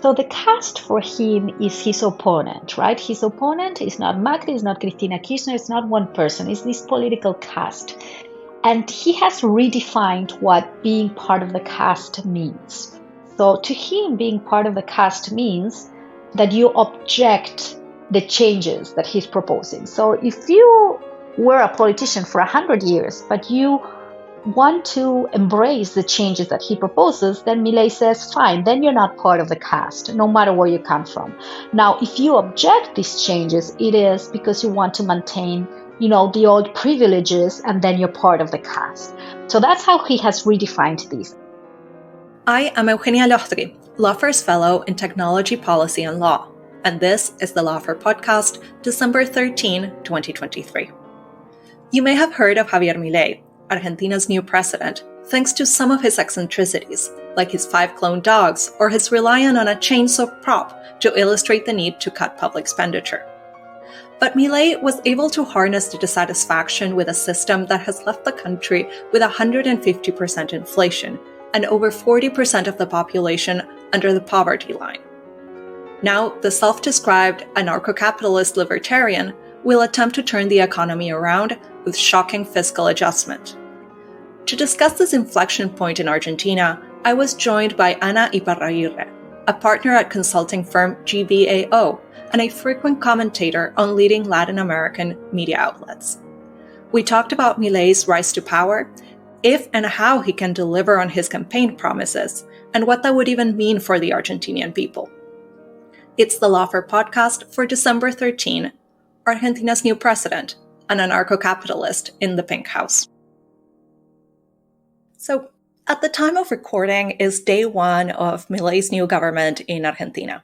So the cast for him is his opponent, right? His opponent is not Macri, is not Christina Kushner, it's not one person, it's this political cast. And he has redefined what being part of the cast means. So to him, being part of the cast means that you object the changes that he's proposing. So if you were a politician for 100 years, but you want to embrace the changes that he proposes, then Milei says, fine, then you're not part of the cast, no matter where you come from. Now, if you object these changes, it is because you want to maintain, the old privileges, and then you're part of the cast. So that's how he has redefined these. I am Eugenia Lostri, Lawfare's Fellow in Technology Policy and Law, and this is the Lawfare podcast, December 13, 2023. You may have heard of Javier Milei, Argentina's new president, thanks to some of his eccentricities, like his 5 cloned dogs or his reliance on a chainsaw prop to illustrate the need to cut public expenditure. But Milei was able to harness the dissatisfaction with a system that has left the country with 150% inflation and over 40% of the population under the poverty line. Now, the self-described anarcho-capitalist libertarian will attempt to turn the economy around with shocking fiscal adjustment. To discuss this inflection point in Argentina, I was joined by Ana Iparraguirre, a partner at consulting firm GBAO and a frequent commentator on leading Latin American media outlets. We talked about Milei's rise to power, if and how he can deliver on his campaign promises, and what that would even mean for the Argentinian people. It's the Lawfare podcast for December 13, Argentina's new president, an anarcho-capitalist in the Pink House. So, at the time of recording is day one of Milei's new government in Argentina.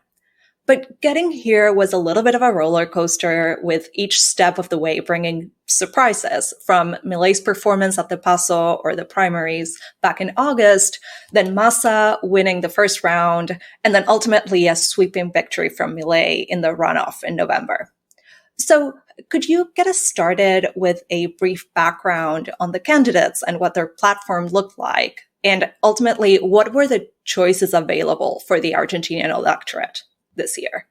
But getting here was a little bit of a roller coaster, with each step of the way bringing surprises, from Milei's performance at the PASO or the primaries back in August, then Massa winning the first round, and then ultimately a sweeping victory from Milei in the runoff in November. So could you get us started with a brief background on the candidates and what their platform looked like? And ultimately, what were the choices available for the Argentinian electorate this year?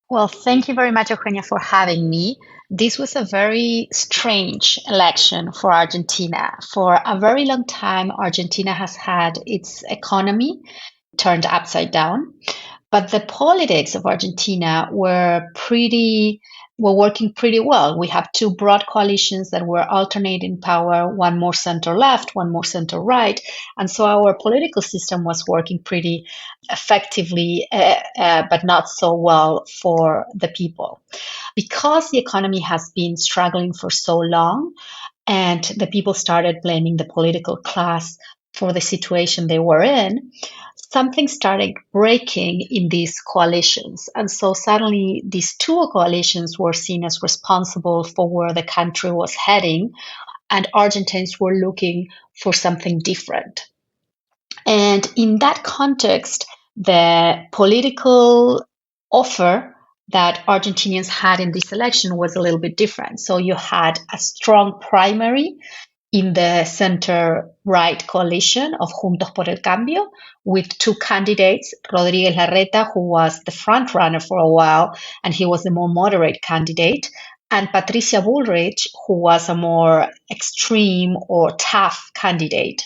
Well, thank you very much, Eugenia, for having me. This was a very strange election for Argentina. For a very long time, Argentina has had its economy turned upside down, but the politics of Argentina were working pretty well. We have 2 broad coalitions that were alternating power, one more center left, one more center right. And so our political system was working pretty effectively, but not so well for the people. Because the economy has been struggling for so long, and the people started blaming the political class for the situation they were in, something started breaking in these coalitions. And so suddenly these 2 coalitions were seen as responsible for where the country was heading, and Argentines were looking for something different. And in that context, the political offer that Argentinians had in this election was a little bit different. So you had a strong primary in the center-right coalition of Juntos por el Cambio, with 2 candidates, Rodríguez Larreta, who was the front runner for a while, and he was the more moderate candidate, and Patricia Bullrich, who was a more extreme or tough candidate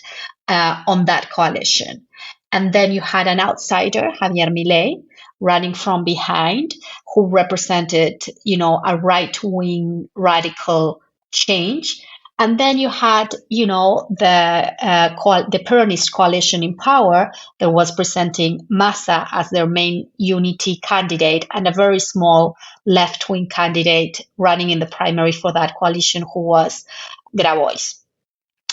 on that coalition. And then you had an outsider, Javier Milei, running from behind, who represented, a right-wing radical change. And then you had, the Peronist coalition in power that was presenting Massa as their main unity candidate, and a very small left-wing candidate running in the primary for that coalition, who was Grabois.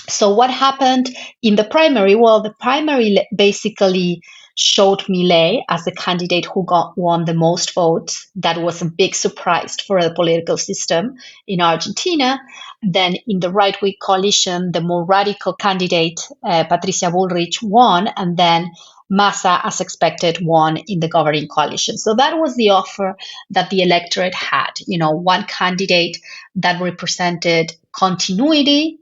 So what happened in the primary? Well, the primary basically showed Milei as the candidate who won the most votes. That was a big surprise for the political system in Argentina. Then in the right-wing coalition, the more radical candidate, Patricia Bullrich, won, and then Massa, as expected, won in the governing coalition. So that was the offer that the electorate had. One candidate that represented continuity,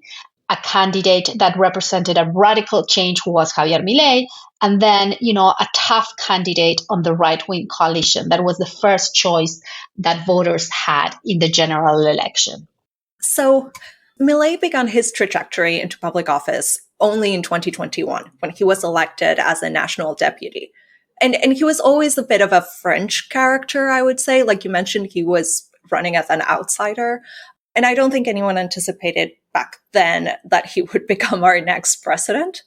a candidate that represented a radical change who was Javier Milei, and then, a tough candidate on the right-wing coalition. That was the first choice that voters had in the general election. So Milei began his trajectory into public office only in 2021, when he was elected as a national deputy. And he was always a bit of a French character, I would say. Like you mentioned, he was running as an outsider. And I don't think anyone anticipated back then that he would become our next president.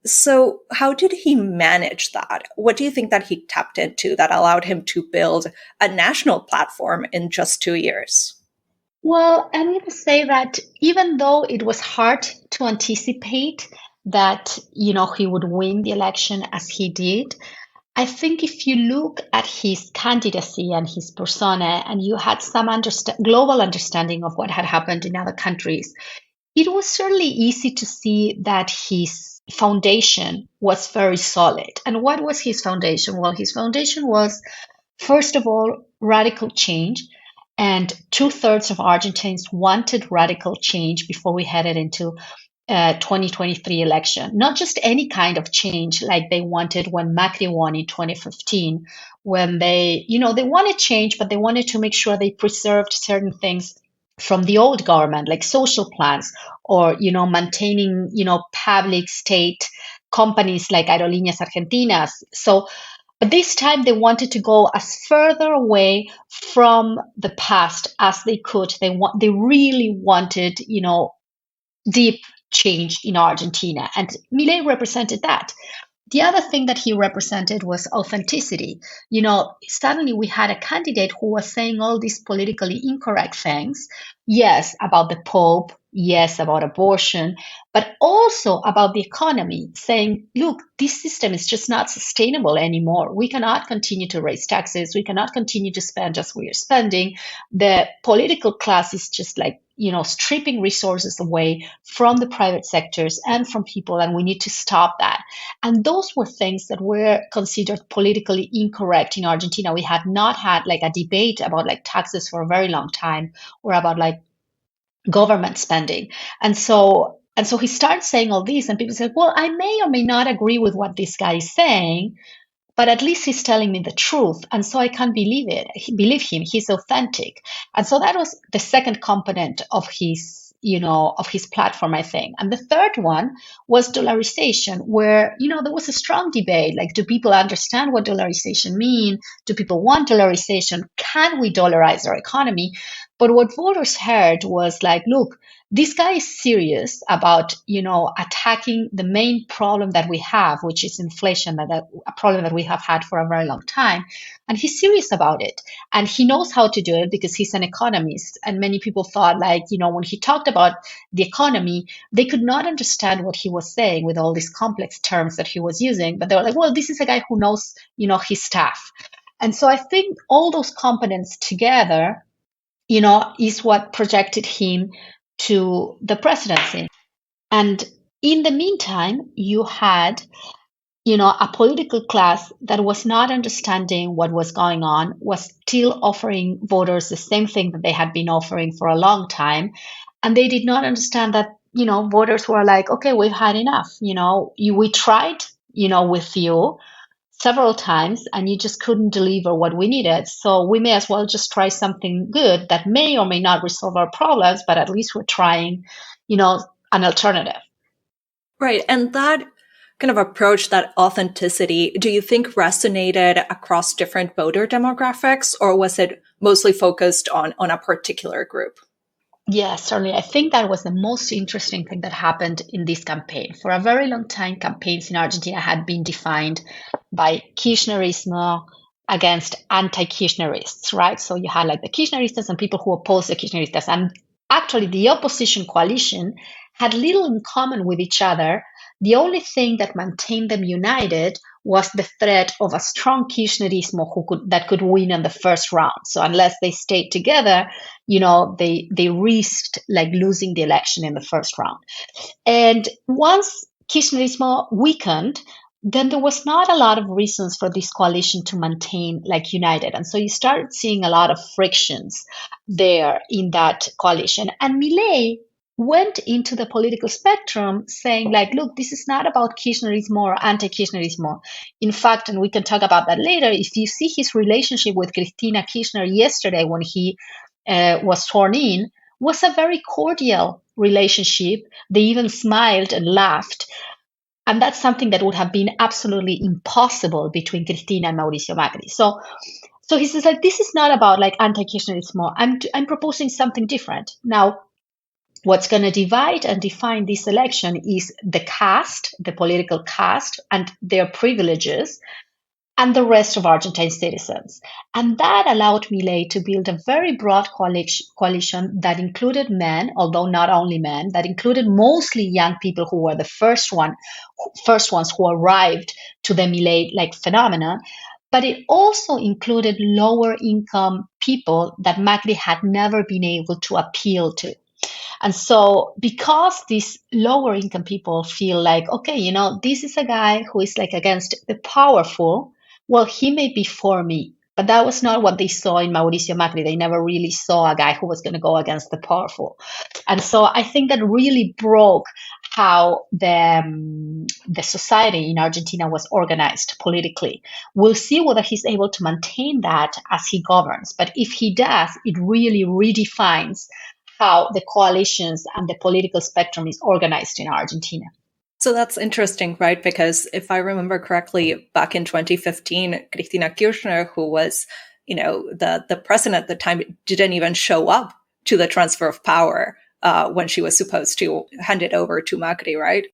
So how did he manage that? What do you think that he tapped into that allowed him to build a national platform in just 2 years? Well, I'm going to say that even though it was hard to anticipate that, he would win the election as he did, I think if you look at his candidacy and his persona, and you had some global understanding of what had happened in other countries, it was certainly easy to see that his foundation was very solid. And what was his foundation? Well, his foundation was, first of all, radical change. And 2/3 of Argentines wanted radical change before we headed into 2023 election. Not just any kind of change like they wanted when Macri won in 2015, when they wanted change, but they wanted to make sure they preserved certain things from the old government, like social plans or, maintaining, public state companies like Aerolíneas Argentinas. So, but this time they wanted to go as further away from the past as they could. They really wanted, deep change in Argentina, and Milei represented that. The other thing that he represented was authenticity. Suddenly we had a candidate who was saying all these politically incorrect things. Yes, about the Pope. Yes, about abortion, but also about the economy, saying, look, this system is just not sustainable anymore. We cannot continue to raise taxes. We cannot continue to spend as we are spending. The political class is just like, stripping resources away from the private sectors and from people, and we need to stop that. And those were things that were considered politically incorrect in Argentina. We had not had like a debate about like taxes for a very long time, or about like government spending. And so he starts saying all this, and people say, well, I may or may not agree with what this guy is saying, but at least he's telling me the truth. And so I can't believe him. He's authentic. And so that was the second component of his platform, I think. And the third one was dollarization, where, there was a strong debate. Like, do people understand what dollarization means? Do people want dollarization? Can we dollarize our economy? But what voters heard was like, look, this guy is serious about, attacking the main problem that we have, which is inflation, a problem that we have had for a very long time. And he's serious about it. And he knows how to do it because he's an economist. And many people thought like, when he talked about the economy, they could not understand what he was saying with all these complex terms that he was using. But they were like, well, this is a guy who knows, his stuff. And so I think all those components together, is what projected him to the presidency. And in the meantime, you had, a political class that was not understanding what was going on, was still offering voters the same thing that they had been offering for a long time. And they did not understand that, voters were like, okay, we've had enough. We tried, with you several times, and you just couldn't deliver what we needed. So we may as well just try something good that may or may not resolve our problems, but at least we're trying, an alternative. Right. And that kind of approach, that authenticity, do you think resonated across different voter demographics, or was it mostly focused on a particular group? Yes, certainly. I think that was the most interesting thing that happened in this campaign. For a very long time, campaigns in Argentina had been defined by Kirchnerism against anti-Kirchnerists, right? So you had like the Kirchneristas and people who oppose the Kirchneristas. And actually, the opposition coalition had little in common with each other. The only thing that maintained them united was the threat of a strong Kirchnerism that could win in the first round. So unless they stayed together, they risked like losing the election in the first round. And once Kirchnerism weakened, then there was not a lot of reasons for this coalition to maintain like united. And so you started seeing a lot of frictions there in that coalition. And Milei went into the political spectrum saying like, look, this is not about Kirchnerism or anti-Kirchnerism. In fact, and we can talk about that later, if you see his relationship with Christina Kushner yesterday when he was sworn in, was a very cordial relationship. They even smiled and laughed. And that's something that would have been absolutely impossible between Cristina and Mauricio Macri. So he says like, this is not about like anti-Kirchnerism. I'm proposing something different. Now, what's going to divide and define this election is the caste, the political caste, and their privileges, and the rest of Argentine citizens. And that allowed Milei to build a very broad coalition that included men, although not only men, that included mostly young people who were the first ones who arrived to the Milei-like phenomenon. But it also included lower income people that Macri had never been able to appeal to. And so, because these lower income people feel like, okay, this is a guy who is like against the powerful, well, he may be for me. But that was not what they saw in Mauricio Macri. They never really saw a guy who was going to go against the powerful. And so I think that really broke how the society in Argentina was organized politically. We'll see whether he's able to maintain that as he governs. But if he does, it really redefines how the coalitions and the political spectrum is organized in Argentina. So that's interesting, right? Because if I remember correctly, back in 2015, Christina Kushner, who was, the president at the time, didn't even show up to the transfer of power when she was supposed to hand it over to Macri, right?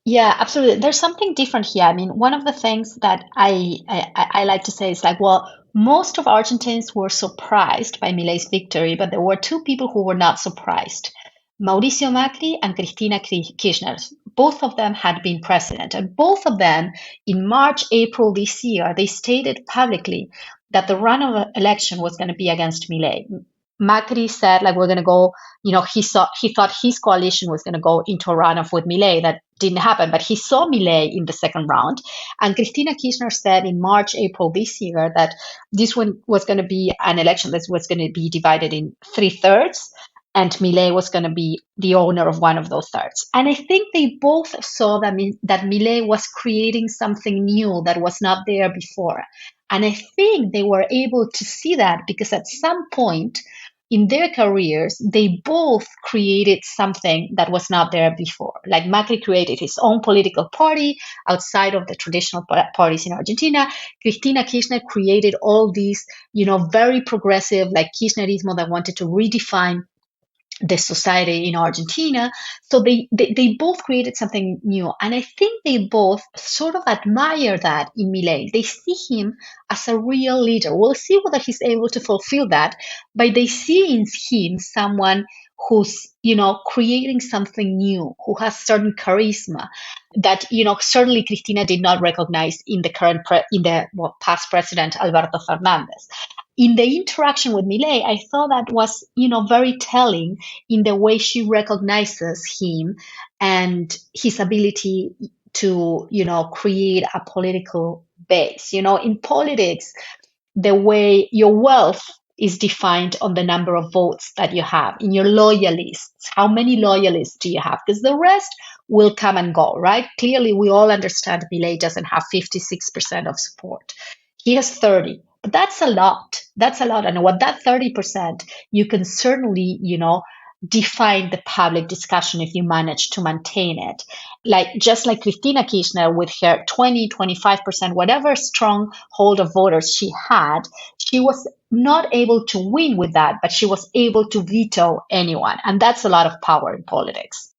Yeah, absolutely. There's something different here. I mean, one of the things that I like to say is like, well, most of Argentines were surprised by Milei's victory, but there were two people who were not surprised. Mauricio Macri and Christina Kirchner. Both of them had been president, and both of them in March, April this year, they stated publicly that the runoff election was going to be against Milei. Macri said, like, we're going to go, he thought his coalition was going to go into a runoff with Milei. That didn't happen, but he saw Milei in the second round. And Christina Kushner said in March, April this year that this one was going to be an election that was going to be divided in 3/3, and Milei was going to be the owner of one of those thirds. And I think they both saw that Milei was creating something new that was not there before. And I think they were able to see that because at some point in their careers, they both created something that was not there before. Like Macri created his own political party outside of the traditional parties in Argentina. Christina Kushner created all these, very progressive, like Kirchnerismo that wanted to redefine the society in Argentina. So they both created something new. And I think they both sort of admire that in Milei. They see him as a real leader. We'll see whether he's able to fulfill that, but they see in him someone who's, creating something new, who has certain charisma that, certainly Cristina did not recognize in the past president, Alberto Fernandez. In the interaction with Milei, I thought that was, very telling in the way she recognizes him and his ability to, create a political base. In politics, the way your wealth is defined on the number of votes that you have in your loyalists. How many loyalists do you have? Because the rest will come and go, right? Clearly, we all understand Milei doesn't have 56% of support. He has 30. But that's a lot. That's a lot. And what that 30%, you can certainly, define the public discussion if you manage to maintain it. Just like Christina Kushner with her 20, 25%, whatever strong hold of voters she had, she was not able to win with that, but she was able to veto anyone. And that's a lot of power in politics.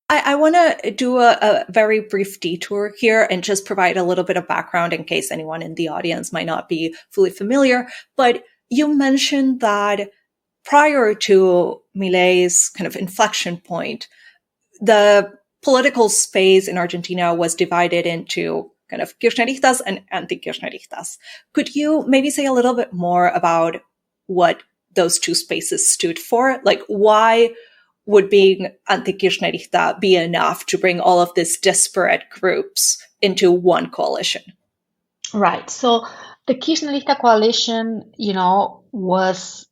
I want to do a very brief detour here and just provide a little bit of background in case anyone in the audience might not be fully familiar. But you mentioned that prior to Milei's kind of inflection point, the political space in Argentina was divided into kind of Kirchneristas and anti-Kirchneristas. Could you maybe say a little bit more about what those two spaces stood for? Like, why would being anti-Kirchnerista be enough to bring all of these disparate groups into one coalition? Right. So the Kirchnerista coalition, was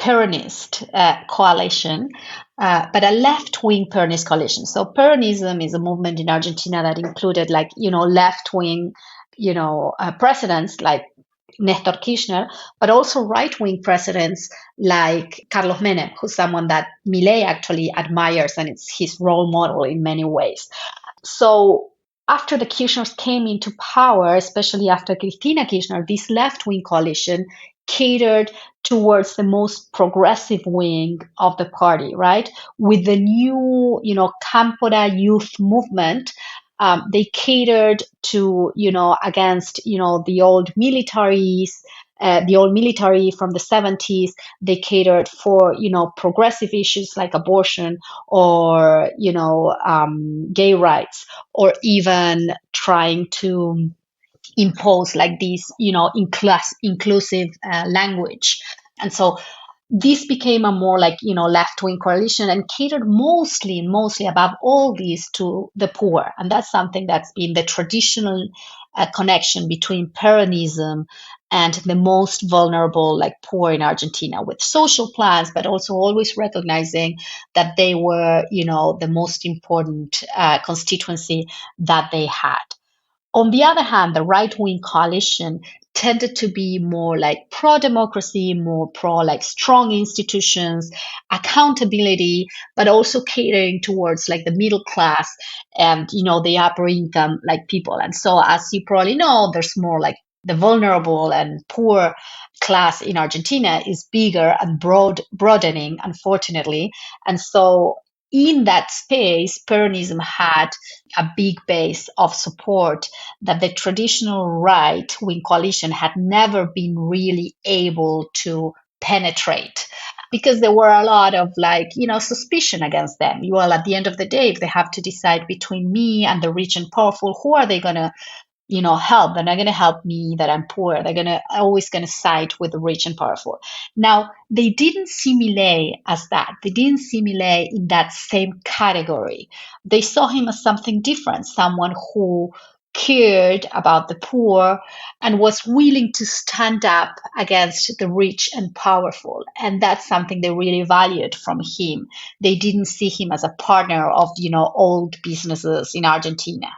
Peronist coalition, but a left-wing Peronist coalition. So Peronism is a movement in Argentina that included left-wing, presidents like Nestor Kirchner, but also right-wing presidents like Carlos Menem, who's someone that Milei actually admires and it's his role model in many ways. So after the Kirchners came into power, especially after Christina Kushner, this left-wing coalition catered towards the most progressive wing of the party, right? With the new, Cámpora youth movement, they catered to, against, the old militaries, the old military from the 70s. They catered for, progressive issues like abortion or, gay rights, or even trying to impose like this, inclusive language. And so this became a more left-wing coalition and catered mostly above all these to the poor. And that's something that's been the traditional connection between Peronism and the most vulnerable, like poor in Argentina, with social plans, but also always recognizing that they were, the most important constituency that they had. On the other hand, the right-wing coalition tended to be more like pro-democracy, more pro like strong institutions, accountability, but also catering towards like the middle class and, the upper income like people. And so as you probably know, there's more like the vulnerable and poor class in Argentina is bigger and broadening, unfortunately. And so in that space, Peronism had a big base of support that the traditional right-wing coalition had never been really able to penetrate, because there were a lot of suspicion against them. Well, at the end of the day, if they have to decide between me and the rich and powerful, who are they going to help? They're not going to help me that I'm poor. They're always going to side with the rich and powerful. Now, they didn't see Milei as that. They didn't see Milei in that same category. They saw him as something different, someone who cared about the poor and was willing to stand up against the rich and powerful. And that's something they really valued from him. They didn't see him as a partner of, old businesses in Argentina.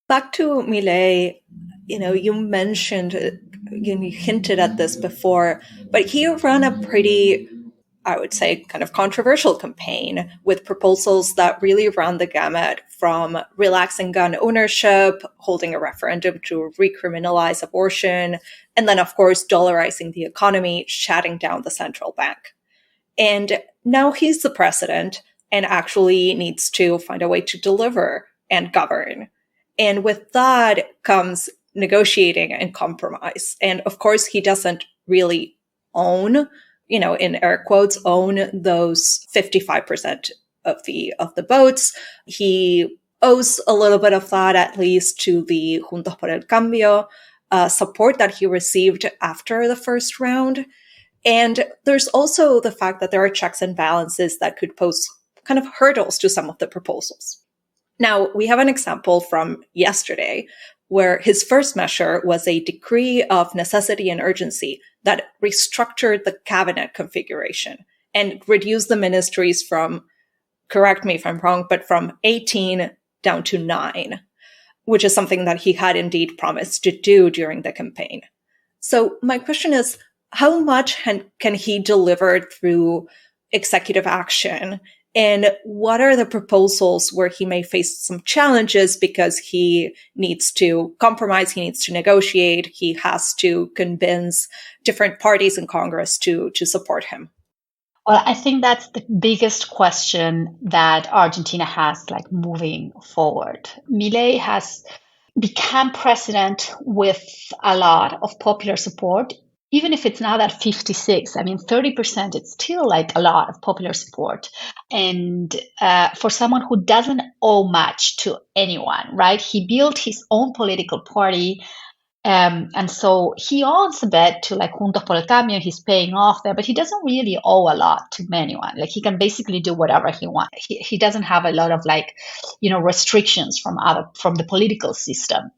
Back to Milei, you mentioned, you hinted at this before, but he ran a pretty, I would say, kind of controversial campaign with proposals that really ran the gamut from relaxing gun ownership, holding a referendum to recriminalize abortion, and then, of course, dollarizing the economy, shutting down the central bank. And now he's the president and actually needs to find a way to deliver and govern. And with that comes negotiating and compromise. And of course, he doesn't really own, in air quotes, own those 55% of the votes. He owes a little bit of that, at least, to the Juntos por el Cambio support that he received after the first round. And there's also the fact that there are checks and balances that could pose kind of hurdles to some of the proposals. Now, we have an example from yesterday where his first measure was a decree of necessity and urgency that restructured the cabinet configuration and reduced the ministries from, correct me if I'm wrong, but from 18 down to 9, which is something that he had indeed promised to do during the campaign. So my question is, how much can he deliver through executive action? And what are the proposals where he may face some challenges because he needs to compromise, he needs to negotiate, he has to convince different parties in Congress to support him? Well, I think that's the biggest question that Argentina has, moving forward. Milei has become president with a lot of popular support. Even if it's now at 56, 30%, it's still a lot of popular support. And for someone who doesn't owe much to anyone, right? He built his own political party. And so he owns a bit to Juntos por el Cambio, he's paying off there, but he doesn't really owe a lot to anyone. He can basically do whatever he wants. He doesn't have a lot of restrictions from the political system.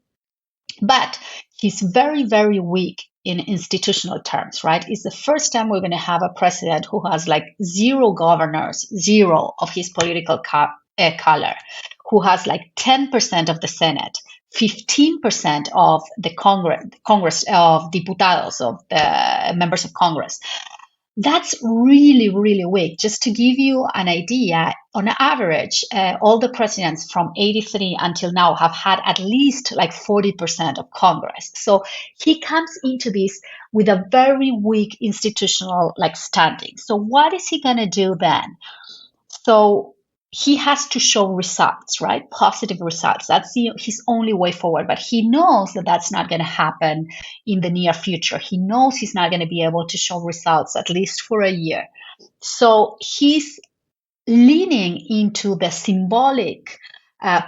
But he's very, very weak in institutional terms, right? It's the first time we're going to have a president who has like zero governors, zero of his political color, who has like 10% of the Senate, 15% of the Congress of diputados, of the members of Congress. That's really, really weak. Just to give you an idea, on average, all the presidents from 83 until now have had at least like 40% of Congress. So he comes into this with a very weak institutional like standing. So what is he going to do then? So he has to show results, right? Positive results. That's his only way forward. But he knows that that's not going to happen in the near future. He knows he's not going to be able to show results, at least for a year. So he's leaning into the symbolic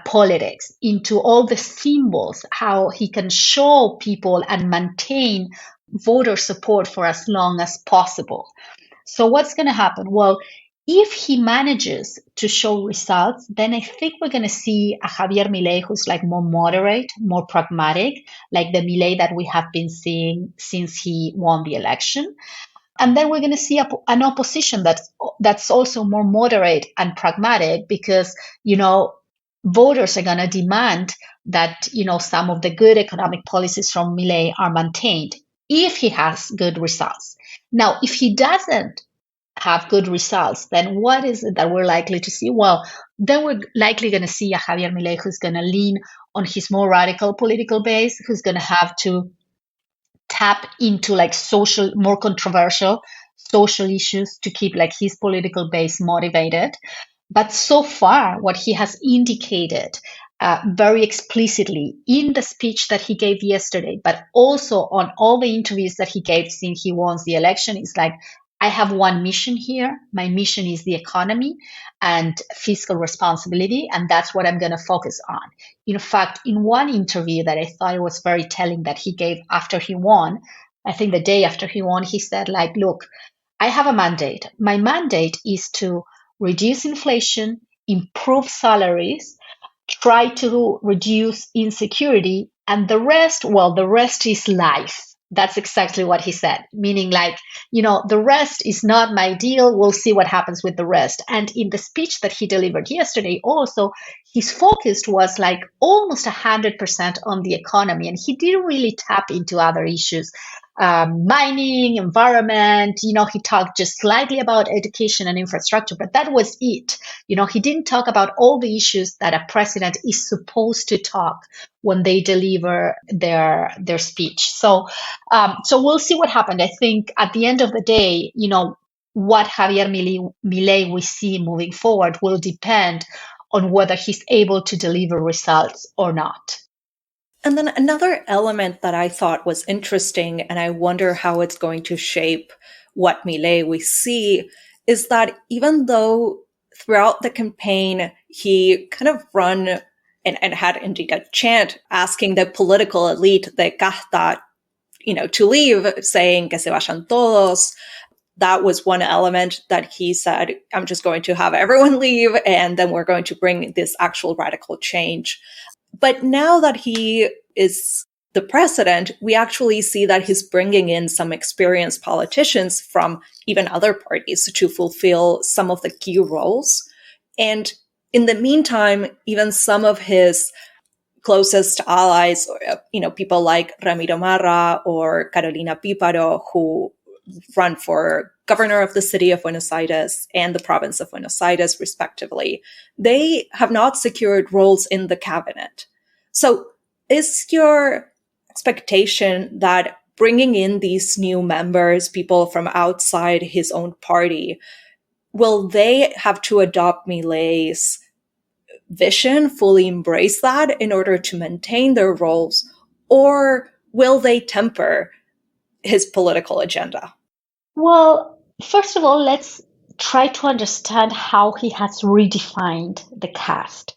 politics, into all the symbols, how he can show people and maintain voter support for as long as possible. So what's going to happen? Well, if he manages to show results, then I think we're going to see a Javier Milei who's like more moderate, more pragmatic, like the Milei that we have been seeing since he won the election. And then we're going to see an opposition that's also more moderate and pragmatic because, voters are going to demand that, some of the good economic policies from Milei are maintained if he has good results. Now, if he doesn't have good results, then what is it that we're likely to see? Well, then we're likely going to see a Javier Milei who's going to lean on his more radical political base, who's going to have to tap into like social, more controversial social issues to keep like his political base motivated. But so far, what he has indicated very explicitly in the speech that he gave yesterday, but also on all the interviews that he gave since he won the election, is like, I have one mission here. My mission is the economy and fiscal responsibility, and that's what I'm going to focus on. In fact, in one interview that I thought it was very telling that he gave after he won, I think the day after he won, he said, like, look, I have a mandate. My mandate is to reduce inflation, improve salaries, try to reduce insecurity, and the rest, well, the rest is life. That's exactly what he said, meaning like, the rest is not my deal. We'll see what happens with the rest. And in the speech that he delivered yesterday, also, his focus was like almost 100% on the economy. And he didn't really tap into other issues. Mining, environment, he talked just slightly about education and infrastructure, but that was it. He didn't talk about all the issues that a president is supposed to talk when they deliver their speech. So we'll see what happened. I think at the end of the day, what Javier Milei we see moving forward will depend on whether he's able to deliver results or not. And then another element that I thought was interesting, and I wonder how it's going to shape what Milei we see, is that even though throughout the campaign he kind of run and had indeed a chant asking the political elite, the casta, to leave, saying que se vayan todos. That was one element that he said, I'm just going to have everyone leave, and then we're going to bring this actual radical change. But now that he is the president, we actually see that he's bringing in some experienced politicians from even other parties to fulfill some of the key roles. And in the meantime, even some of his closest allies, people like Ramiro Marra or Carolina Píparo, who run for governor of the city of Buenos Aires and the province of Buenos Aires, respectively, they have not secured roles in the cabinet. So is your expectation that bringing in these new members, people from outside his own party, will they have to adopt Milei's vision, fully embrace that in order to maintain their roles, or will they temper his political agenda? Well, first of all, let's try to understand how he has redefined the caste.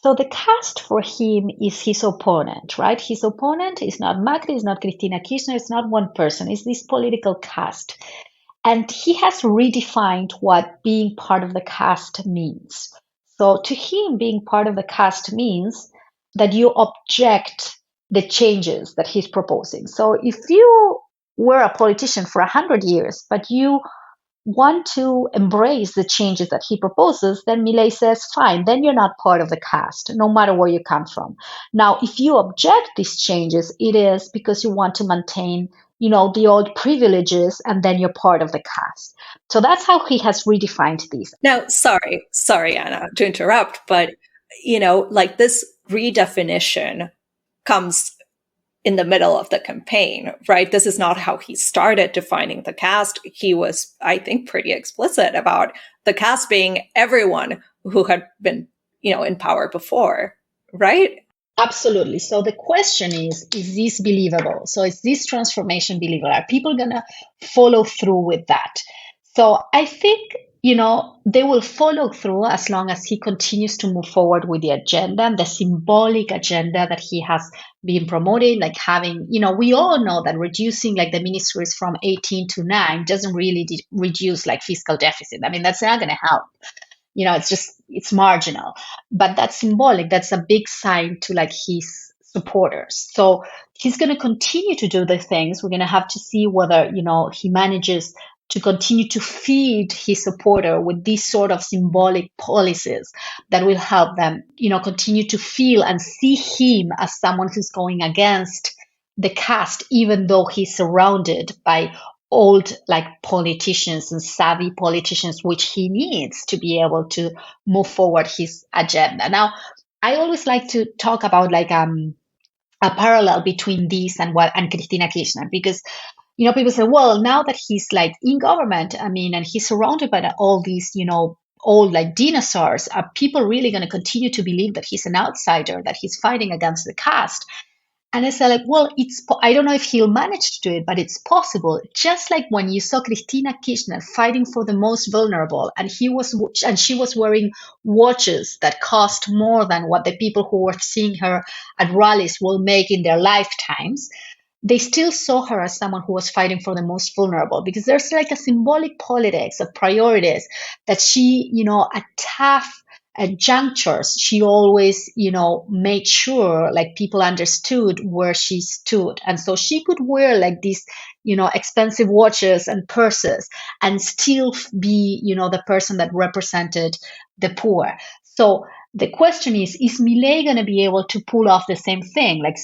So the caste for him is his opponent, right? His opponent is not Macri, is not Christina Kushner, it's not one person, it's this political caste. And he has redefined what being part of the caste means. So to him, being part of the caste means that you object the changes that he's proposing. So if you were a politician for 100 years, but you want to embrace the changes that he proposes, then Milei says, fine, then you're not part of the caste, no matter where you come from. Now, if you object these changes, it is because you want to maintain, the old privileges, and then you're part of the caste. So that's how he has redefined these. Now, sorry, Anna, to interrupt, but, like this redefinition comes in the middle of the campaign, right? This is not how he started defining the caste. He was, I think, pretty explicit about the caste being everyone who had been, in power before, right? Absolutely. So the question is this believable? So is this transformation believable? Are people going to follow through with that? So I think, they will follow through as long as he continues to move forward with the agenda and the symbolic agenda that he has been promoting, like having, we all know that reducing like the ministries from 18 to 9 doesn't really reduce like fiscal deficit. I mean, that's not going to help. It's marginal, but that's symbolic. That's a big sign to like his supporters. So he's going to continue to do the things. We're going to have to see whether, he manages to continue to feed his supporter with these sort of symbolic policies that will help them, continue to feel and see him as someone who's going against the caste, even though he's surrounded by old like politicians and savvy politicians, which he needs to be able to move forward his agenda. Now, I always like to talk about like a parallel between this and Christina Kushner, because people say, well, now that he's like in government, I mean, and he's surrounded by all these, old like dinosaurs, are people really going to continue to believe that he's an outsider, that he's fighting against the caste? And I said, like, well, I don't know if he'll manage to do it, but it's possible. Just like when you saw Christina Kushner fighting for the most vulnerable, and she was wearing watches that cost more than what the people who were seeing her at rallies will make in their lifetimes. They still saw her as someone who was fighting for the most vulnerable, because there's like a symbolic politics of priorities that she, at tough junctures, she always, made sure like people understood where she stood. And so she could wear like these, expensive watches and purses and still be, the person that represented the poor. So the question is Milei going to be able to pull off the same thing, like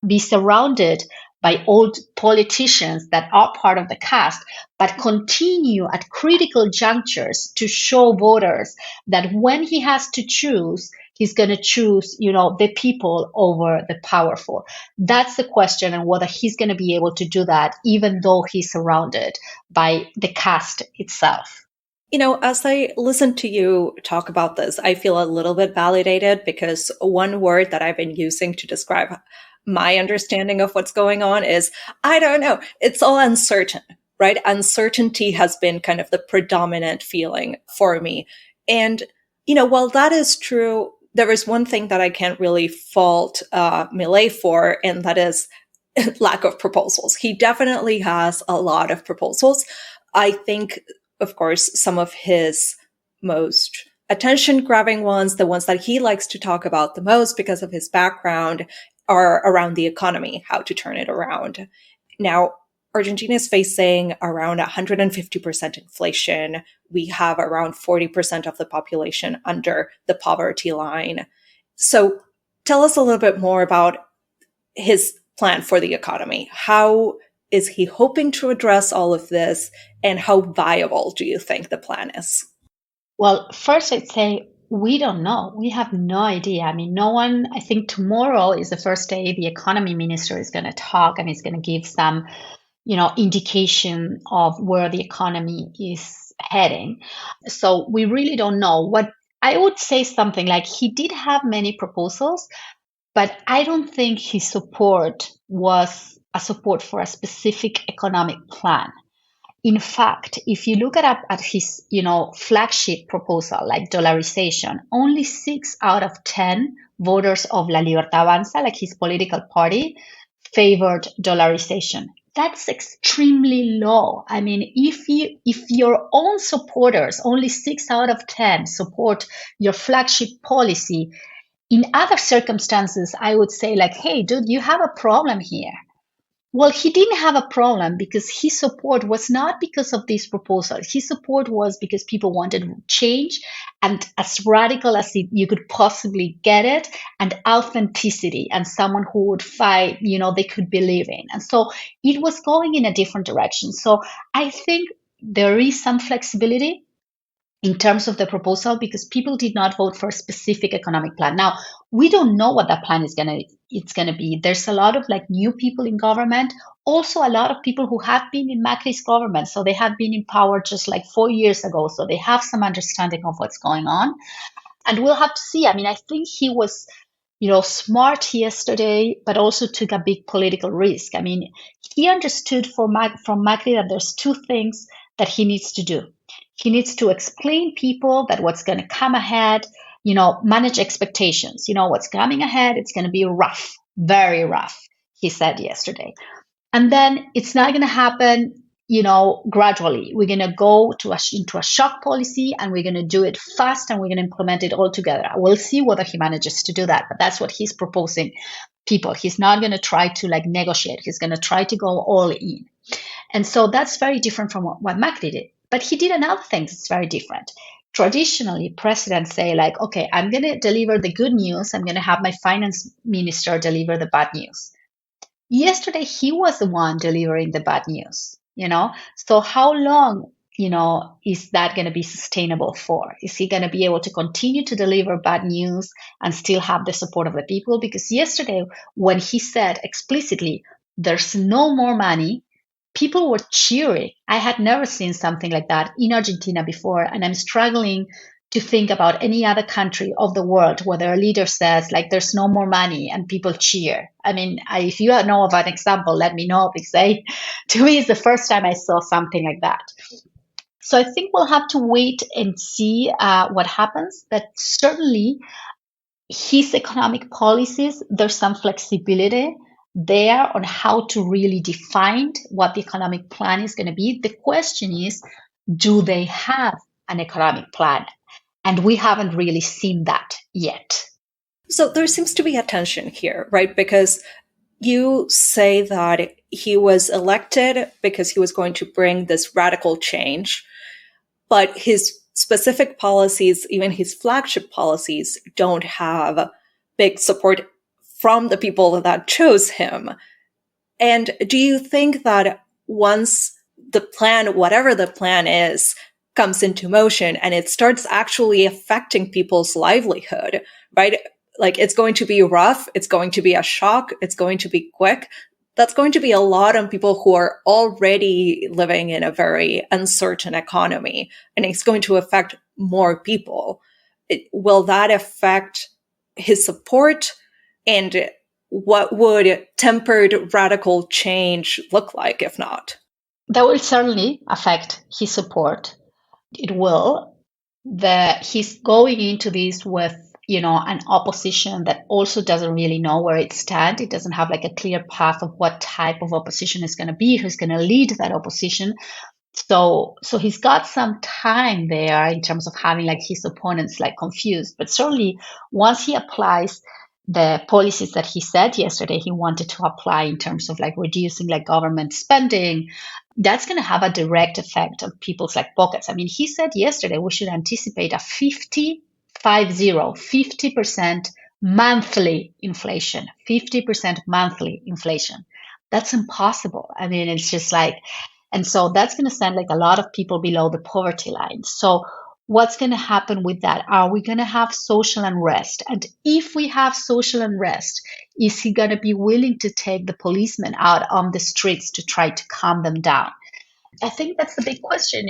be surrounded by old politicians that are part of the caste, but continue at critical junctures to show voters that when he has to choose, he's going to choose, the people over the powerful? That's the question, and whether he's going to be able to do that, even though he's surrounded by the caste itself. As I listen to you talk about this, I feel a little bit validated, because one word that I've been using to describe my understanding of what's going on is, I don't know, it's all uncertain, right? Uncertainty has been kind of the predominant feeling for me. And, while that is true, there is one thing that I can't really fault Milei for, and that is lack of proposals. He definitely has a lot of proposals. I think, of course, some of his most attention-grabbing ones, the ones that he likes to talk about the most because of his background, are around the economy, how to turn it around. Now, Argentina is facing around 150% inflation. We have around 40% of the population under the poverty line. So tell us a little bit more about his plan for the economy. How is he hoping to address all of this, and how viable do you think the plan is? Well, first I'd say we don't know. We have no idea. I mean, no one, I think tomorrow is the first day the economy minister is going to talk, and he's going to give some, indication of where the economy is heading. So we really don't know. What I would say something like, he did have many proposals, but I don't think his support was a support for a specific economic plan. In fact, if you look at his, flagship proposal, like dollarization, only 6 out of 10 voters of La Libertad Avanza, like his political party, favored dollarization. That's extremely low. I mean, if your own supporters, only 6 out of 10 support your flagship policy, in other circumstances, I would say like, hey, dude, you have a problem here. Well, he didn't have a problem because his support was not because of these proposals. His support was because people wanted change and as radical as you could possibly get it, and authenticity, and someone who would fight, they could believe in. And so it was going in a different direction. So I think there is some flexibility in terms of the proposal because people did not vote for a specific economic plan. Now, we don't know what that plan is going to be. There's a lot of like new people in government, also a lot of people who have been in Macri's government, so they have been in power just like 4 years ago, so they have some understanding of what's going on. And we'll have to see. I mean, I think he was smart yesterday, but also took a big political risk. I mean, he understood from Macri that there's two things that he needs to do. He needs to explain people that what's going to come ahead, manage expectations. What's coming ahead, it's going to be rough, very rough, he said yesterday. And then it's not going to happen, gradually. We're going to go into a shock policy, and we're going to do it fast, and we're going to implement it all together. We'll see whether he manages to do that, but that's what he's proposing people. He's not going to try to like negotiate. He's going to try to go all in. And so that's very different from what Macri did. But he did another thing that's very different. Traditionally, presidents say like, okay, I'm going to deliver the good news. I'm going to have my finance minister deliver the bad news. Yesterday, he was the one delivering the bad news, So how long, is that going to be sustainable for? Is he going to be able to continue to deliver bad news and still have the support of the people? Because yesterday, when he said explicitly, there's no more money, people were cheering. I had never seen something like that in Argentina before, and I'm struggling to think about any other country of the world where their leader says, like, there's no more money and people cheer. I mean, if you know of an example, let me know, because to me, it's the first time I saw something like that. So I think we'll have to wait and see what happens. But certainly, his economic policies, there's some flexibility there on how to really define what the economic plan is going to be. The question is, do they have an economic plan? And we haven't really seen that yet. So there seems to be a tension here, right? Because you say that he was elected because he was going to bring this radical change, but his specific policies, even his flagship policies, don't have big support from the people that chose him. And do you think that once the plan, whatever the plan is, comes into motion and it starts actually affecting people's livelihood, right? Like, it's going to be rough, it's going to be a shock, it's going to be quick. That's going to be a lot on people who are already living in a very uncertain economy, and it's going to affect more people. Will that affect his support? And what would tempered radical change look like if not? That will certainly affect his support. It will. He's going into this with, an opposition that also doesn't really know where it stands. It doesn't have like a clear path of what type of opposition is going to be, who's going to lead that opposition. So he's got some time there in terms of having like his opponents like confused. But certainly once he applies the policies that he said yesterday he wanted to apply in terms of like reducing like government spending, that's going to have a direct effect on people's like pockets. I mean, he said yesterday we should anticipate a 50% monthly inflation, 50% monthly inflation. That's impossible. I mean, it's just like, and so that's going to send like a lot of people below the poverty line. So what's going to happen with that? Are we going to have social unrest? And if we have social unrest, is he going to be willing to take the policemen out on the streets to try to calm them down? I think that's the big question,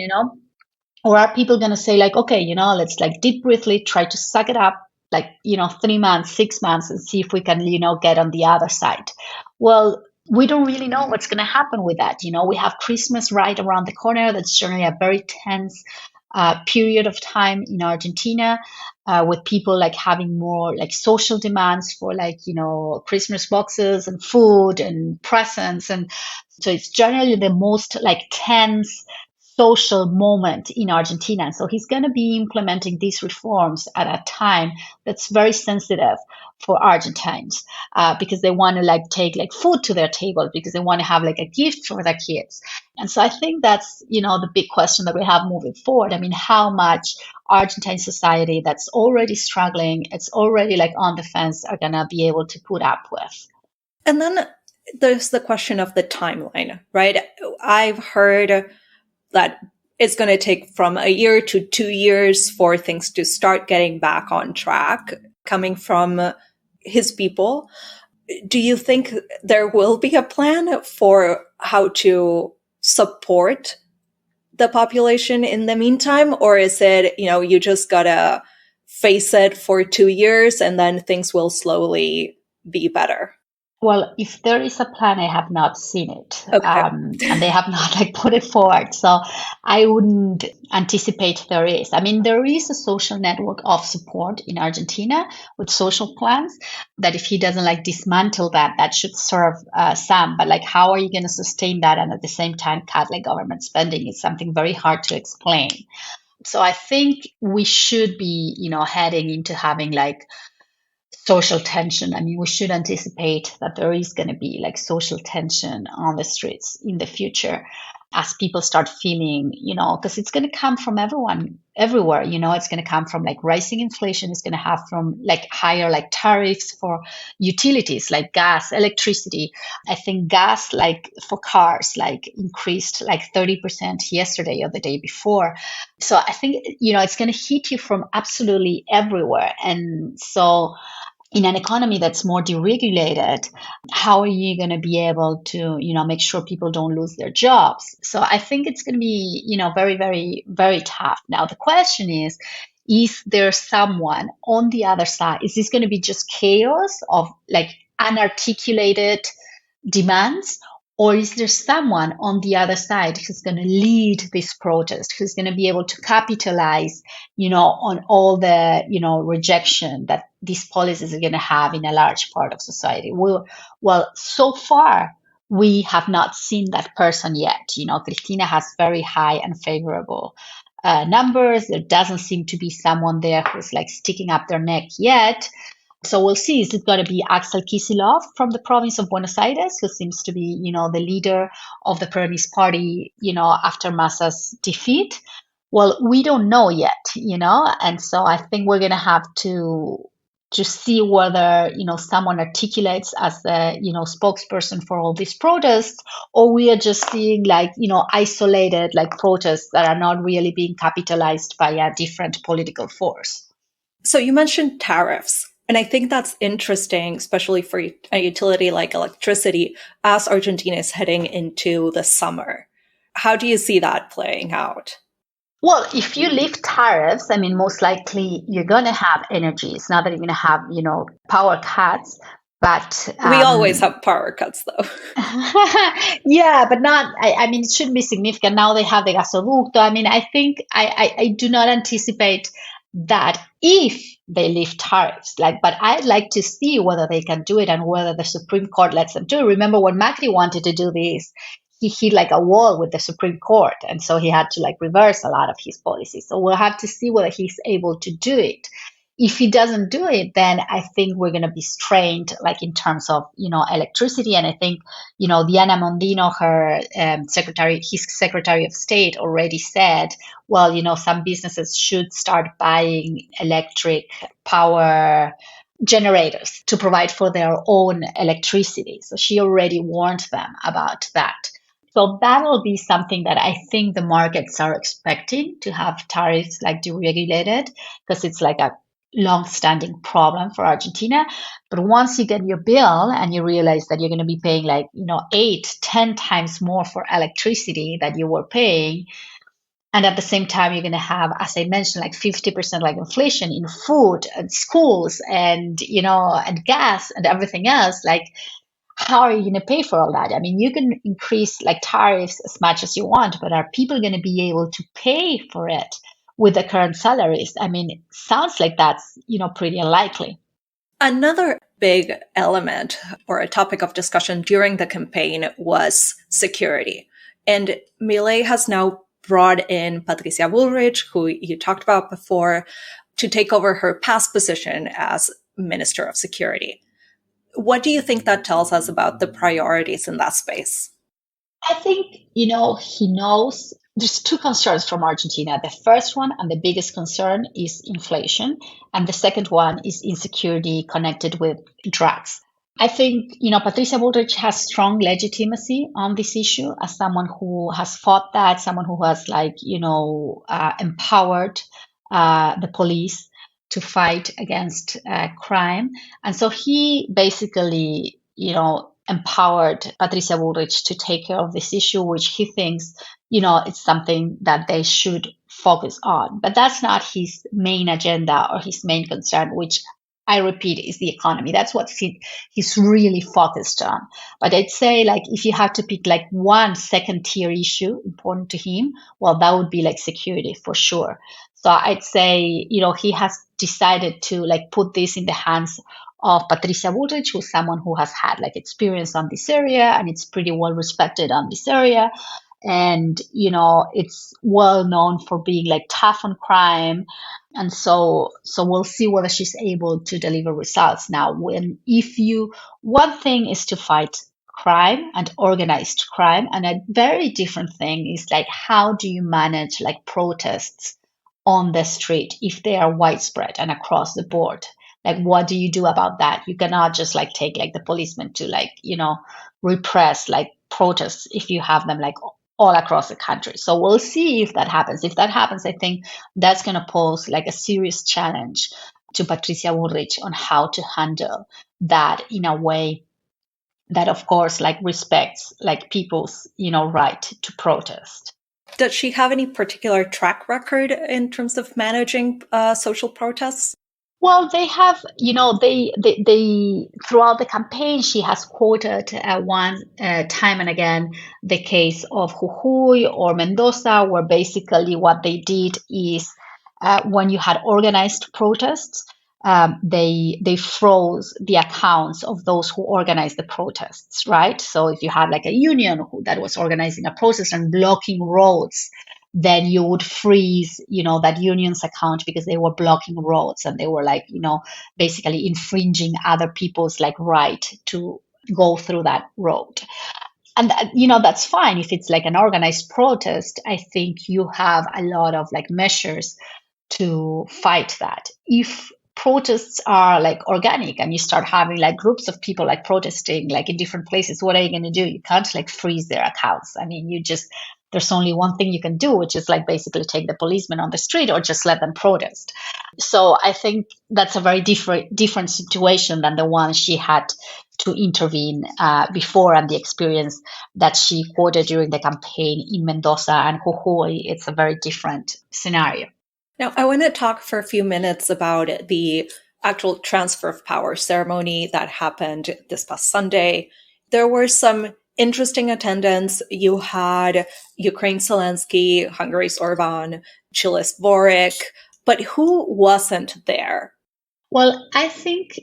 Or are people going to say like, okay, let's like deep breathly try to suck it up, like, 3 months, 6 months, and see if we can, get on the other side. Well, we don't really know what's going to happen with that. We have Christmas right around the corner. That's generally a very tense period of time in Argentina, with people like having more like social demands for like, Christmas boxes and food and presents. And so it's generally the most like tense social moment in Argentina. And so he's going to be implementing these reforms at a time that's very sensitive for Argentines, because they want to like take like food to their table, because they want to have like a gift for their kids. And so I think that's, the big question that we have moving forward. I mean, how much Argentine society that's already struggling, it's already like on the fence, are going to be able to put up with. And then there's the question of the timeline, right? I've heard that it's going to take from a year to 2 years for things to start getting back on track, coming from his people. Do you think there will be a plan for how to support the population in the meantime? Or is it, you just gotta face it for 2 years and then things will slowly be better? Well, if there is a plan, I have not seen it, Okay. and they have not like put it forward. So I wouldn't anticipate there is. I mean, there is a social network of support in Argentina with social plans that if he doesn't like dismantle that, that should serve some. But like, how are you going to sustain that and at the same time cut like government spending? It's something very hard to explain. So I think we should be, heading into having like social tension. I mean, we should anticipate that there is going to be like social tension on the streets in the future as people start feeling, because it's going to come from everyone, everywhere, it's going to come from like rising inflation. It's going to have from like higher like tariffs for utilities like gas, electricity. I think gas, like for cars, like increased like 30% yesterday or the day before. So I think, it's going to hit you from absolutely everywhere. And so in an economy that's more deregulated, how are you going to be able to, make sure people don't lose their jobs? So I think it's going to be, very, very, very tough. Now, the question is there someone on the other side? Is this going to be just chaos of like unarticulated demands? Or is there someone on the other side who's going to lead this protest, who's going to be able to capitalize, on all the, rejection that these policies are going to have in a large part of society? Well, so far, we have not seen that person yet. Cristina has very high and favorable numbers. There doesn't seem to be someone there who's like sticking up their neck yet. So we'll see. Is it going to be Axel Kicillof from the province of Buenos Aires, who seems to be, the leader of the Peronist party, after Massa's defeat? Well, we don't know yet, and so I think we're going to have to see whether, someone articulates as the, spokesperson for all these protests, or we are just seeing like, isolated like protests that are not really being capitalized by a different political force. So you mentioned tariffs. And I think that's interesting, especially for a utility like electricity, as Argentina is heading into the summer. How do you see that playing out? Well, if you lift tariffs, I mean, most likely you're going to have energy. It's not that you're going to have, power cuts, but... we always have power cuts, though. Yeah, but not, I mean, it shouldn't be significant. Now they have the gasoducto. I mean, I think I do not anticipate that if they lift tariffs, but I'd like to see whether they can do it and whether the Supreme Court lets them do it. Remember when Macri wanted to do this, he hit like a wall with the Supreme Court, and so he had to reverse a lot of his policies. So we'll have to see whether he's able to do it. If he doesn't do it, then I think we're going to be strained, in terms of, electricity. And I think, Diana Mondino, her his Secretary of State already said, well, some businesses should start buying electric power generators to provide for their own electricity. So she already warned them about that. So that'll be something that I think the markets are expecting, to have tariffs deregulated, because it's a long-standing problem for Argentina. But once you get your bill and you realize that you're going to be paying 8-10 times more for electricity that you were paying, and at the same time you're going to have, as I mentioned, 50% inflation in food and schools and and gas and everything else, how are you going to pay for all that? I mean, you can increase tariffs as much as you want, but are people going to be able to pay for it with the current salaries? I mean, it sounds like that's, pretty unlikely. Another big element or a topic of discussion during the campaign was security. And Milei has now brought in Patricia Bullrich, who you talked about before, to take over her past position as Minister of Security. What do you think that tells us about the priorities in that space? I think, he knows there's two concerns from Argentina. The first one and the biggest concern is inflation. And the second one is insecurity connected with drugs. I think, Patricia Bullrich has strong legitimacy on this issue as someone who has fought that, someone who has empowered the police to fight against crime. And so he basically, empowered Patricia Bullrich to take care of this issue, which he thinks, it's something that they should focus on. But that's not his main agenda or his main concern, which I repeat, is the economy. That's what he's really focused on. But I'd say, if you had to pick one second tier issue important to him, well, that would be security for sure. So I'd say, he has decided to put this in the hands of Patricia Bullrich, who's someone who has had experience on this area and it's pretty well respected on this area. And, it's well known for being tough on crime. And so we'll see whether she's able to deliver results. Now, one thing is to fight crime and organized crime, and a very different thing is how do you manage protests on the street if they are widespread and across the board? What do you do about that? You cannot just take the policemen to repress protests if you have them all across the country. So we'll see if that happens. If that happens, I think that's going to pose a serious challenge to Patricia Bullrich on how to handle that in a way that, of course, respects people's right to protest. Does she have any particular track record in terms of managing social protests? Well, they have, they throughout the campaign, she has quoted one time and again the case of Jujuy or Mendoza, where basically what they did is when you had organized protests, they froze the accounts of those who organized the protests, right? So if you had a union that was organizing a protest and blocking roads, then you would freeze, that union's account because they were blocking roads and they were basically infringing other people's right to go through that road. And, that's fine if it's an organized protest. I think you have a lot of measures to fight that. If protests are organic and you start having groups of people protesting in different places, what are you going to do? You can't freeze their accounts. I mean, there's only one thing you can do, which is basically take the policemen on the street or just let them protest. So I think that's a very different situation than the one she had to intervene before, and the experience that she quoted during the campaign in Mendoza and Jujuy. It's a very different scenario. Now, I want to talk for a few minutes about the actual transfer of power ceremony that happened this past Sunday. There were some interesting attendance. You had Ukraine's Zelensky, Hungary's Orban, Chile's Boric, but who wasn't there? Well, I think,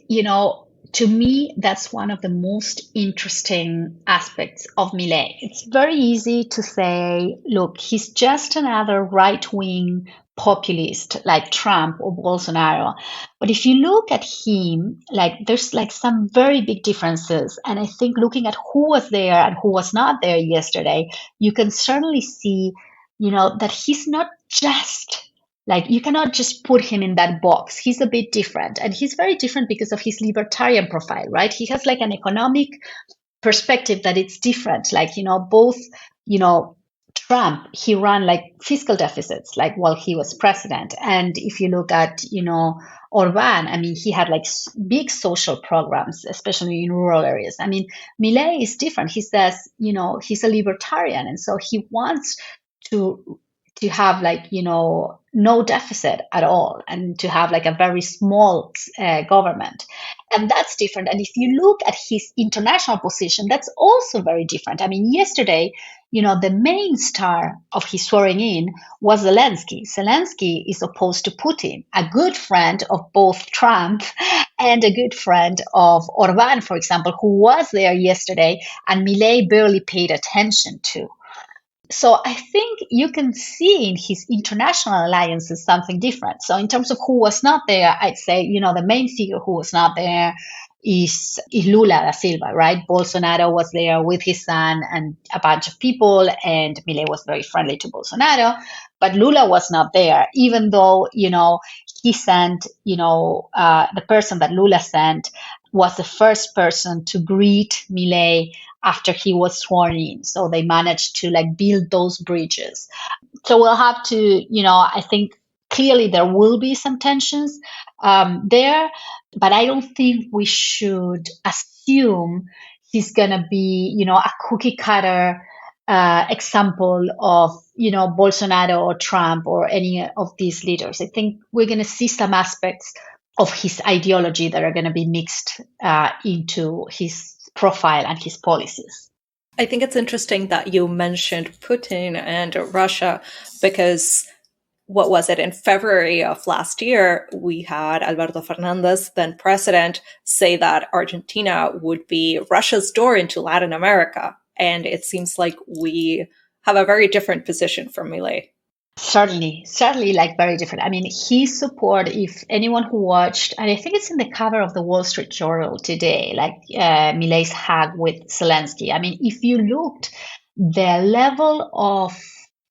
to me, that's one of the most interesting aspects of Milei. It's very easy to say, look, he's just another right-wing populist like Trump or Bolsonaro. But if you look at him, there's some very big differences. And I think looking at who was there and who was not there yesterday, you can certainly see, that he's not just you cannot just put him in that box. He's a bit different. And he's very different because of his libertarian profile, right? He has an economic perspective that it's different. Both, Trump, he ran fiscal deficits while he was president. And if you look at, Orban, I mean, he had big social programs, especially in rural areas. I mean, Milei is different. He says, he's a libertarian. And so he wants to have no deficit at all and to have a very small government. And that's different. And if you look at his international position, that's also very different. I mean, yesterday, the main star of his swearing in was Zelensky. Zelensky is opposed to Putin, a good friend of both Trump and a good friend of Orban, for example, who was there yesterday and Milei barely paid attention to. So I think you can see in his international alliances something different. So in terms of who was not there, I'd say, the main figure who was not there is Lula da Silva, right? Bolsonaro was there with his son and a bunch of people, and Milei was very friendly to Bolsonaro, but Lula was not there, even though, he sent, the person that Lula sent was the first person to greet Milei after he was sworn in. So they managed to build those bridges. So we'll have to, I think clearly there will be some tensions there, but I don't think we should assume he's going to be, a cookie cutter example of, Bolsonaro or Trump or any of these leaders. I think we're going to see some aspects of his ideology that are going to be mixed into his profile and his policies. I think it's interesting that you mentioned Putin and Russia, because what was it, in February of last year, we had Alberto Fernandez, then president, say that Argentina would be Russia's door into Latin America. And it seems like we have a very different position from Milei. Certainly, very different. I mean, his support, if anyone who watched, and I think it's in the cover of the Wall Street Journal today, Milei's hug with Zelensky. I mean, if you looked, the level of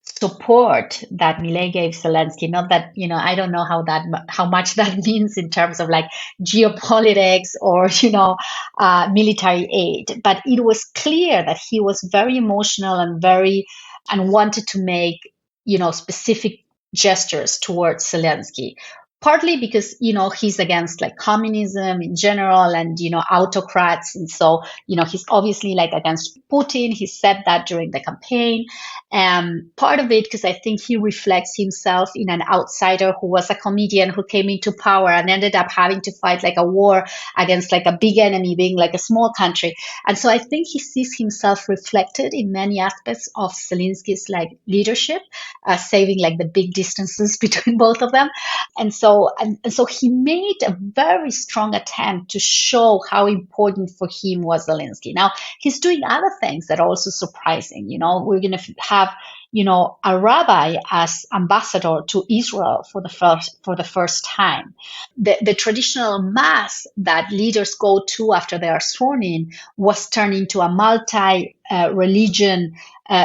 support that Milei gave Zelensky, not that, I don't know how much that means in terms of geopolitics or, military aid, but it was clear that he was very emotional and wanted to make specific gestures towards Zelensky, partly because, he's against communism in general and, autocrats. And so, he's obviously against Putin. He said that during the campaign. Part of it, because I think he reflects himself in an outsider who was a comedian who came into power and ended up having to fight a war against a big enemy, being a small country. And so I think he sees himself reflected in many aspects of Zelensky's leadership, saving the big distances between both of them. And so he made a very strong attempt to show how important for him was Zelensky. Now, he's doing other things that are also surprising. We're going to have, a rabbi as ambassador to Israel for the first time. The traditional mass that leaders go to after they are sworn in was turned into a multi-religion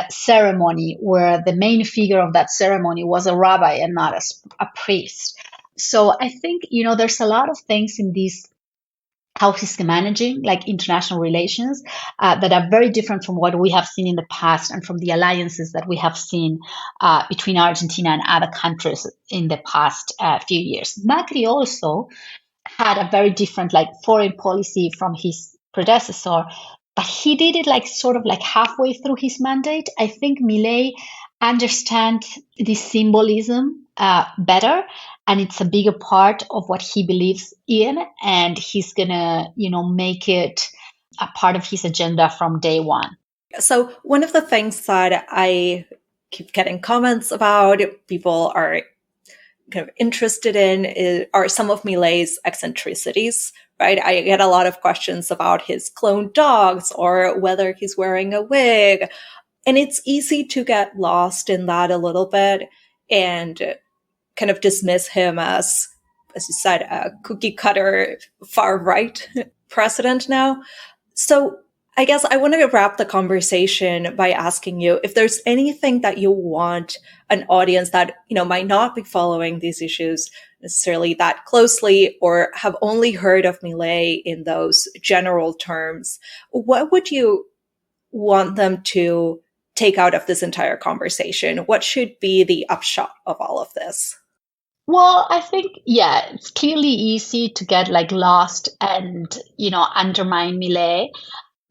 ceremony where the main figure of that ceremony was a rabbi and not a priest. So I think, there's a lot of things in this, how he's managing international relations that are very different from what we have seen in the past and from the alliances that we have seen between Argentina and other countries in the past few years. Macri also had a very different foreign policy from his predecessor, but he did it sort of halfway through his mandate. I think Milei understands the symbolism better, and it's a bigger part of what he believes in, and he's gonna, make it a part of his agenda from day one. So one of the things that I keep getting comments about, people are kind of interested in, are some of Milei's eccentricities, right? I get a lot of questions about his cloned dogs or whether he's wearing a wig. And it's easy to get lost in that a little bit and kind of dismiss him as you said, a cookie cutter far right president now. So I guess I want to wrap the conversation by asking you if there's anything that you want an audience that, might not be following these issues necessarily that closely or have only heard of Milei in those general terms. What would you want them to take out of this entire conversation? What should be the upshot of all of this? Well, I think, it's clearly easy to get lost and, undermine Milei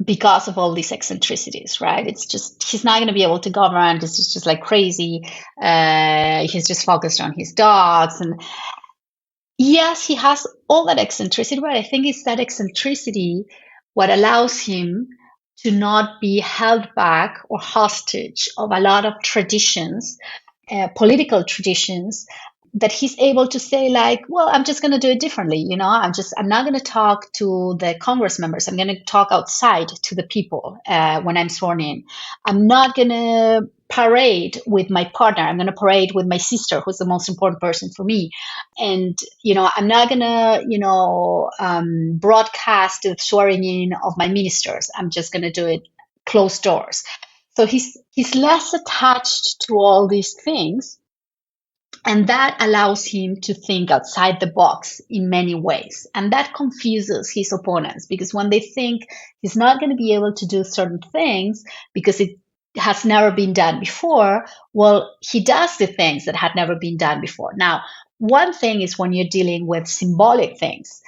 because of all these eccentricities, right? It's just, he's not going to be able to govern. It's just crazy. He's just focused on his dogs. And yes, he has all that eccentricity, but I think it's that eccentricity what allows him to not be held back or hostage of a lot of traditions, political traditions, that he's able to say well, I'm just going to do it differently. I'm not going to talk to the Congress members. I'm going to talk outside to the people when I'm sworn in. I'm not going to parade with my partner. I'm going to parade with my sister, who's the most important person for me. And, I'm not going to, broadcast the swearing in of my ministers. I'm just going to do it closed doors. So he's less attached to all these things. And that allows him to think outside the box in many ways. And that confuses his opponents, because when they think he's not going to be able to do certain things because it has never been done before, well, he does the things that had never been done before. Now, one thing is when you're dealing with symbolic things,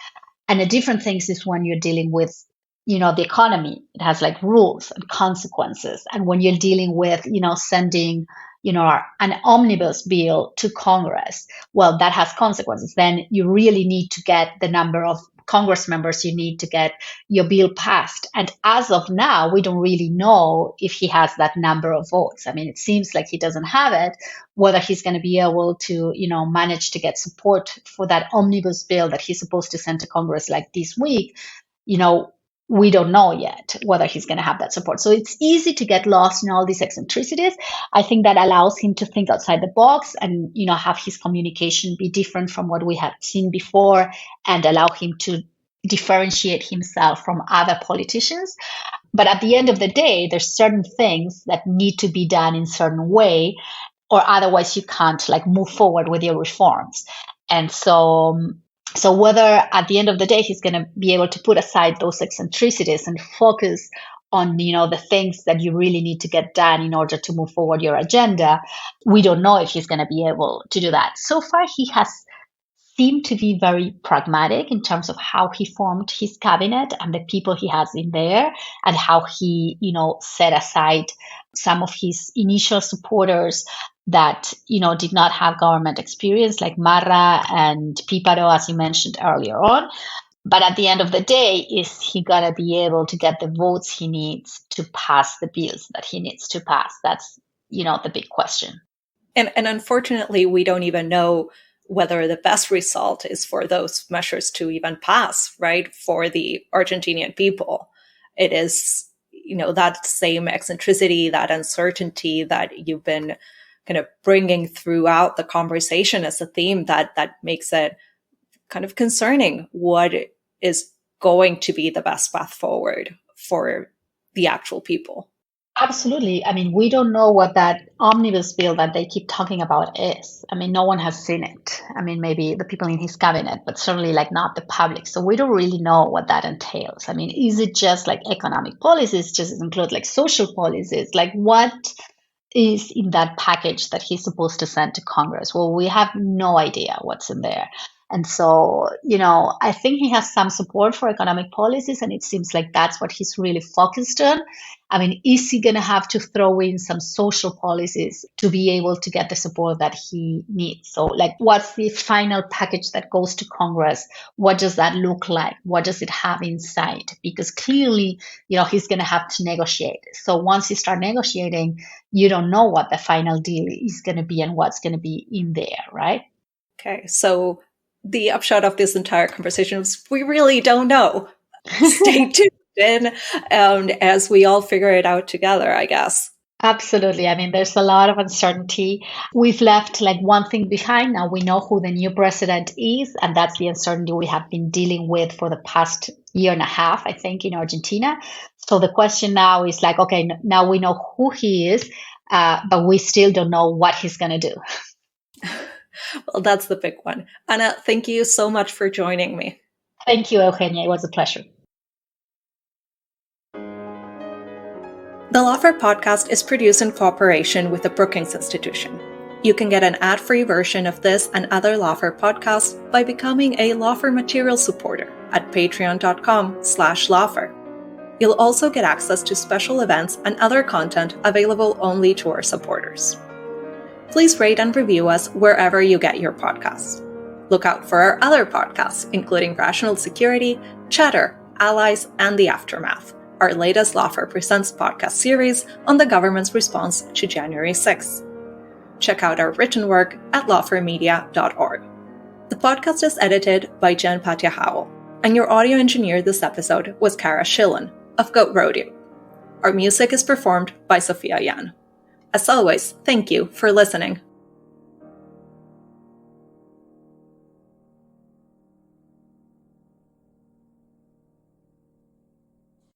and a different thing is when you're dealing with the economy. It has like rules and consequences. And when you're dealing with, sending, an omnibus bill to Congress, well, that has consequences. Then you really need to get the number of Congress members you need to get your bill passed. And as of now, we don't really know if he has that number of votes. I mean, it seems like he doesn't have it. Whether he's going to be able to, manage to get support for that omnibus bill that he's supposed to send to Congress like this week, we don't know yet whether he's going to have that support. So it's easy to get lost in all these eccentricities. I think that allows him to think outside the box and, have his communication be different from what we had seen before, and allow him to differentiate himself from other politicians. But at the end of the day, there's certain things that need to be done in certain way, or otherwise you can't move forward with your reforms. And so whether at the end of the day he's going to be able to put aside those eccentricities and focus on the things that you really need to get done in order to move forward your agenda, we don't know if he's going to be able to do that. So far, he has seemed to be very pragmatic in terms of how he formed his cabinet and the people he has in there, and how he set aside some of his initial supporters that did not have government experience, like Marra and Píparo, as you mentioned earlier on. But at the end of the day, is he going to be able to get the votes he needs to pass the bills that he needs to pass? That's the big question. And unfortunately, we don't even know whether the best result is for those measures to even pass, right? For the Argentinian people, it is that same eccentricity, that uncertainty that you've been kind of bringing throughout the conversation as a theme that makes it kind of concerning what is going to be the best path forward for the actual people. Absolutely. I mean, we don't know what that omnibus bill that they keep talking about is. I mean, no one has seen it. I mean, maybe the people in his cabinet, but certainly not the public. So we don't really know what that entails. I mean, is it just economic policies? Does it include social policies? What is in that package that he's supposed to send to Congress? Well, we have no idea what's in there. And so, I think he has some support for economic policies, and it seems like that's what he's really focused on. I mean, is he going to have to throw in some social policies to be able to get the support that he needs? So, what's the final package that goes to Congress? What does that look like? What does it have inside? Because clearly, he's going to have to negotiate. So once you start negotiating, you don't know what the final deal is going to be and what's going to be in there, right? Okay, so the upshot of this entire conversation is we really don't know. Stay tuned in as we all figure it out together, I guess. Absolutely. I mean, there's a lot of uncertainty. We've left one thing behind. Now we know who the new president is, and that's the uncertainty we have been dealing with for the past year and a half, I think, in Argentina. So the question now is okay, now we know who he is, but we still don't know what he's going to do. Well, that's the big one. Ana, thank you so much for joining me. Thank you, Eugenia. It was a pleasure. The Lawfare podcast is produced in cooperation with the Brookings Institution. You can get an ad-free version of this and other Lawfare podcasts by becoming a Lawfare material supporter at patreon.com/Lawfare. You'll also get access to special events and other content available only to our supporters. Please rate and review us wherever you get your podcasts. Look out for our other podcasts, including Rational Security, Chatter, Allies, and The Aftermath, our latest Lawfare Presents podcast series on the government's response to January 6th. Check out our written work at lawfaremedia.org. The podcast is edited by Jen Patja Howell, and your audio engineer this episode was Kara Schillen of Goat Rodeo. Our music is performed by Sophia Yan. As always, thank you for listening.